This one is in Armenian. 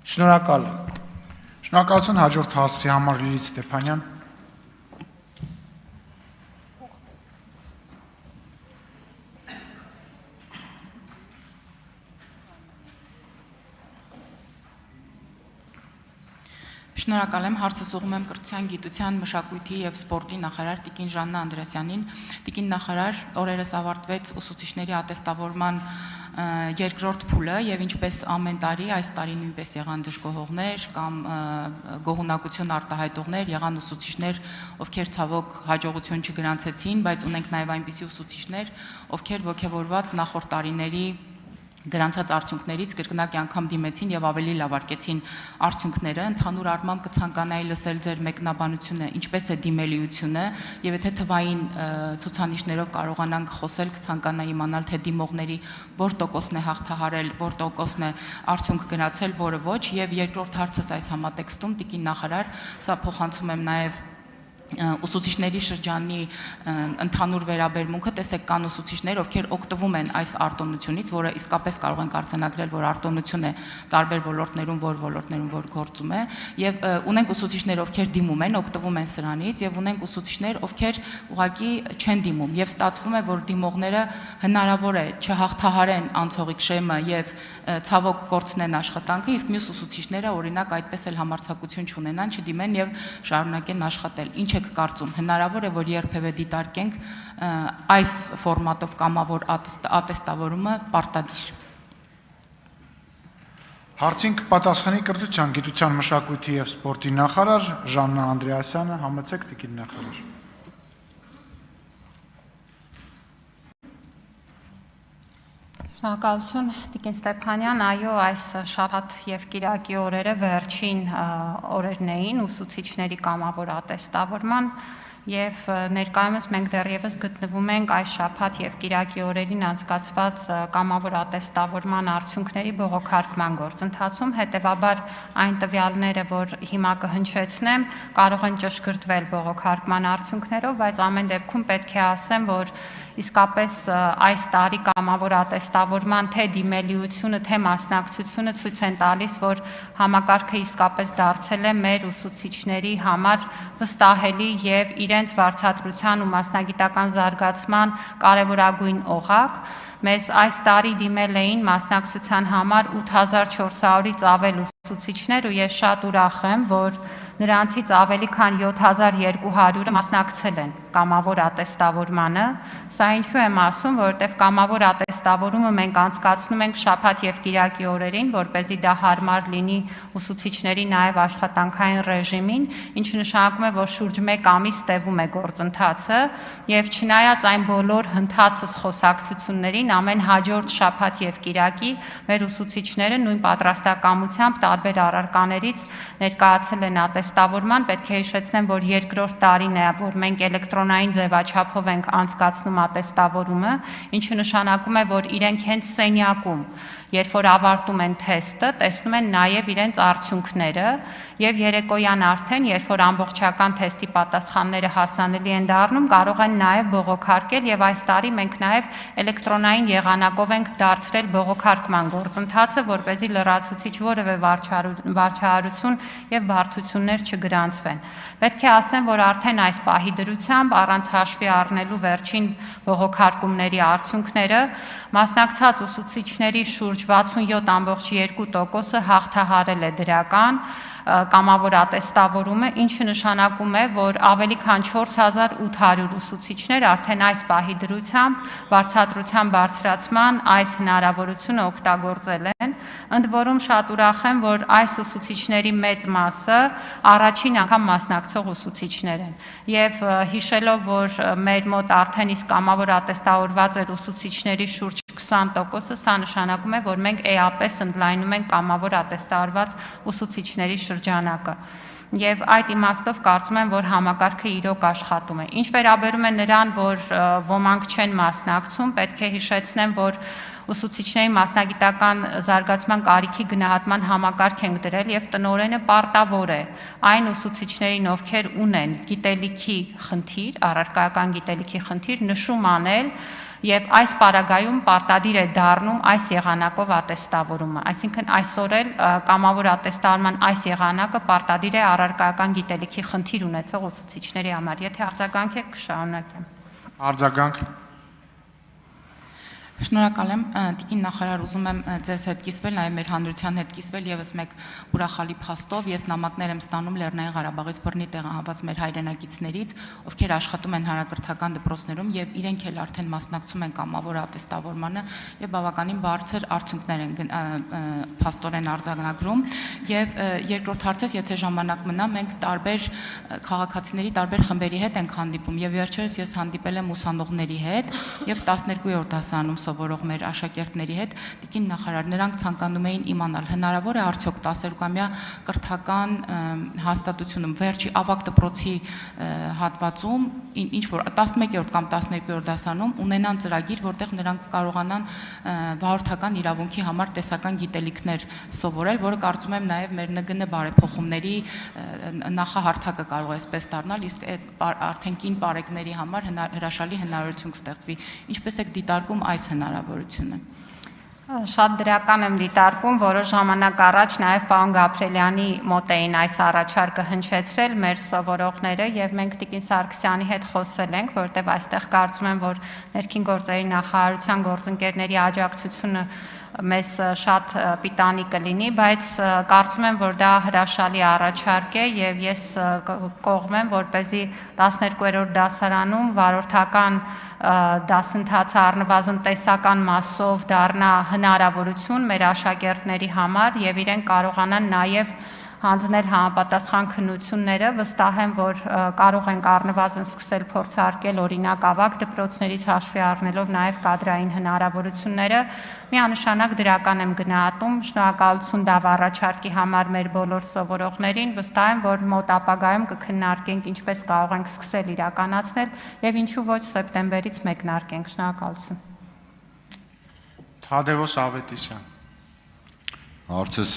Շնորհակալ եմ։ Շնորհակալություն հաջորդ հարցի համար Լիլիթ Ստեփանյան։ Շնորհակալ եմ, հարցս ուղղում եմ կրթության, գիտության, մշակույթի եւ սպորտի նախարար Տիկին Ժաննա Անդրեասյանին։ Տիկին նախարար, օրերս ավարտվեց ուսուցիչների ատեստավորման երկրորդ փուլը եւ ինչպես ամեն տարի, այս տարի նույնպես եղան դժգոհողներ կամ գոհունակություն արտահայտողներ, եղան ուսուցիչներ, ովքեր ցավոք հաջողություն չգրանցեցին, բայց ունենք նաեւ այնպիսի ուսուցիչներ, ովքեր ողջավորված նախորդ տարիների գրանցած արդյունքներից կրկնակի անգամ դիմեցին եւ ավելի լավարկեցին արդյունքները։ Ընդհանուր առմամբ կցանկանայի լսել ձեր մեկնաբանությունը, ինչպես է դիմելիությունը եւ եթե թվային ցուցանիշներով կարողանանք խոսել, կցանկանայի իմանալ թե դիմողների որ տոկոսն է հաղթահարել, որ տոկոսն է արդյունք գնացել, որը ոչ։ Եվ երկրորդ հարցս այս համատեքստում Տիկին նախարար, սա փոխանցում եմ նաեւ ուսուցիչների շրջանի ընդհանուր վերաբերմունքը, տեսեք կան ուսուցիչներ, ովքեր օգտվում են այս արտոնությունից, որը իսկապես կարող ենք արձանագրել, որ արտոնություն է տարբեր ոլորտներում, որ գործում է, եւ ունենք ուսուցիչներ, ովքեր դիմում են, օգտվում են սրանից, եւ ունենք ուսուցիչներ, ովքեր ուղղակի չեն դիմում, եւ ստացվում է, որ դիմողները հնարավոր է չհաղթահարեն անցողիկ շեմը եւ ցավոք կորցնեն աշխատանքը, իսկ մյուս ուսուցիչները օրինակ այդպես էլ համարձակություն չունենան, չդիմեն եւ շարունակեն աշխատել։ Ինչ եք կարծում, հնարավոր է, որ երբևէ դիտարկենք այս ֆորմատով կամավոր ատեստավորումը պարտադիր։ Հարցին կպատասխանի կրթության, գիտության, մշակույթի եւ սպորտի նախարար Ժաննա Անդրեասյանը, համեցեք Տիկին նախարար։ Շնորհակալություն Տիկին Ստեփանյան, այո, այս շաբաթ եւ կիրակի օրերը վերջին օրերն էին ուսուցիչների կամավոր ատեստավորման եւ ներկայումս մենք դեռևս գտնվում ենք այս շաբաթ եւ կիրակի օրերին անցկացված կամավոր ատեստավորման արդյունքների բողոքարկման գործընթացում, հետեւաբար այն տվյալները, որ հիմա կհնչեցնեմ, կարող են ճշգրտվել բողոքարկման արդյունքներով, բայց ամեն դեպքում պետք է ասեմ, որ իսկապես այս տարի կամավոր ատեստավորման թե դիմելիությունը, թե մասնակցությունը ցույց են տալիս, որ համակարգը իսկապես դարձել է մեր ուսուցիչների համար վստահելի եւ իրենց վարձատրության ու մասնագիտական զարգացման կարևորագույն օղակ։ Մեզ այս տարի դիմել էին մասնակցության համար 8400-ից ավել ուսուցիչներ ու ես շատ ուրախ եմ, որ նրանցից ավելի քան 7200-ը մասնակցել են կամավոր ատեստավորմանը։ Սա ինչու եմ ասում, որովհետև կամավոր ատեստավորումը մենք անցկացնում ենք շաբաթ եւ կիրակի օրերին, որպեսզի դա հարմար լինի ուսուցիչների նաեւ աշխատանքային ռեժիմին, ինչը նշանակում է, որ շուրջ 1 ամիս տևում է գործընթացը եւ չնայած այն բոլոր հնդածս խոսակցություններին, ամեն հաջորդ շաբաթ եւ կիրակի մեր ուսուցիչները նույն պատրաստակամությամբ տարբեր առարկաներից ներկայացել են ատեստավորման, պետք է հիշեցնեմ, որ երկրորդ տարին է, որ մենք էլեկտրոնային ձևաչափով ենք անցկացնում ատեստավորումը, ինչը նշանակում է, որ իրենք հենց սենյակում, երբ որ ավարտում են թեստը, տեսնում են նաև իրենց արդյունքները եւ երեկոյան արդեն, երբ որ ամբողջական թեստի պատասխանները հասանելի են դառնում, կարող են նաև բողոքարկել եւ այս տարի մենք նաև էլեկտրոնային եղանակով ենք դարձրել բողոքարկման գործընթացը, որպեսզի լրացուցիչ որևէ վարչահարություն եւ բարդություններ չգրանցվեն։ Պետք է ասեմ, որ արդեն այս պահի դրությամբ առանց հաշվի առնելու վերջին բողոքարկումների արդյունքները մասնակցած ուսուցիչների շուրջ 67.2%-ը հաղթահարել է դրական կամավոր ատեստավորումը, ինչը նշանակում է, որ ավելի քան 4800 ուսուցիչներ արդեն այս պահի դրությամբ վարձատրության բարձրացման այս հնարավորությունը օգտագործել են, ընդ որում շատ ուրախ եմ, որ այս ուսուցիչների մեծ մասը առաջին անգամ մասնակցող ուսուցիչներ են եւ հիշելով, որ մեր մոտ արդեն իսկ կամավոր ատեստավորված էր ուսուցիչների շուրջ 20%-ը, սա նշանակում է, որ մենք էապես ընդլայնում ենք կամավոր ատեստավորված ուսուցիչների շրջանակը։ Եվ այդ իմաստով կարծում եմ, որ համակարգը իրոք աշխատում է։ Ինչ վերաբերում է նրան, որ ոմանք չեն մասնակցում, պետք է հիշեցնեմ, որ ուսուցիչների մասնագիտական զարգացման կարիքի գնահատման համակարգ ենք դրել եւ տնօրենը պարտավոր է այն ուսուցիչներին, ովքեր ունեն գիտելիքի խնդիր, առարկայական գիտելիքի խնդիր, նշում անել Եվ այս պարագայում պարտադիր է դառնում այս եղանակով ատեստավորումը, այսինքն այսօր էլ կամավոր ատեստավորման այս եղանակը պարտադիր է առարկայական գիտելիքի խնդիր ունեցող ուսուցիչների համար, եթե արձագանք եք կշարունակեմ։ Արձագանք։ Շնորհակալ եմ, տիկին նախարար, ուզում եմ ձեզ հետ կիսվել, նաև մեր հանրության հետ կիսվել եւս մեկ ուրախալի փաստով։ Ես նամակներ եմ ստանում Լեռնային Ղարաբաղից բռնի տեղահանված մեր հայրենակիցներից, ովքեր աշխատում են հանրակրթական դպրոցներում եւ իրենք էլ արդեն մասնակցում են կամավոր ատեստավորմանը եւ բավականին բարձր արդյունքներ են փաստորեն արձանագրում։ Եվ երկրորդ հարցս, եթե ժամանակ մնա, մենք տարբեր քաղաքացիների տարբեր խմբերի հետ ենք հանդիպում եւ վերջերս ես հանդիպել եմ ուսանողների հետ եւ 12-րդ դասարանում սովորող մեր աշակերտների հետ, տիկին նախարար, նրանք ցանկանում էին իմանալ, հնարավոր է արդյոք 10-ամյա կրթական հաստատությունում վերջի ավագ դպրոցի հատվածում ինչ որ 11-րդ կամ 12-րդ դասարանում ունենան ծրագիր, որտեղ նրանք կարողանան վարորդական իրավունքի համար տեսական գիտելիքներ սովորել, որը կարծում եմ նաև մեր ՆԳՆ բարեփոխումների նախահարթակը կարող է այսպես դառնալ, իսկ արդեն կին պարեկների համար հրաշալի հնարավորություն կստեղծվի։ Ինչպես եք դիտարկում այս հնարավորությունը։ Շատ դրական եմ դիտարկում, որոշ ժամանակ առաջ նաև պարոն Գաբրելյանի մոտ էին այս առաջարկը հնչեցրել մեր սովորողները եւ մենք տիկին Սարգսյանի հետ խոսել ենք, որտեղ այստեղ կարծում եմ, որ ներքին գործերի նախարարության գործընկերների աջակցությունը մեզ շատ պիտանի կլինի, բայց կարծում եմ, որ դա հրաշալի առաջարկ է եւ ես կողմ եմ, որպեսզի 12-րդ դասարանում վարորդական դասընթացը առնվազն տեսական մասով դառնա հնարավորություն մեր աշակերտների համար եւ իրենք կարողանան նաեւ հանձնել համապատասխան քննությունները, վստահ եմ, որ կարող ենք առնվազն սկսել փորձարկել օրինակ ավագ դպրոցներից հաշվի առնելով նաև կադրային հնարավորությունները, միանշանակ դրական եմ գնահատում, շնորհակալություն դա առաջարկի համար մեր բոլոր սովորողներին, վստահ եմ, որ մոտ ապագայում կքննարկենք ինչպես կարող ենք սկսել իրականացնել եւ ինչու ոչ սեպտեմբերից մեկնարկենք, շնորհակալություն։ Թադևոս Ավետիսյան։ Հարցս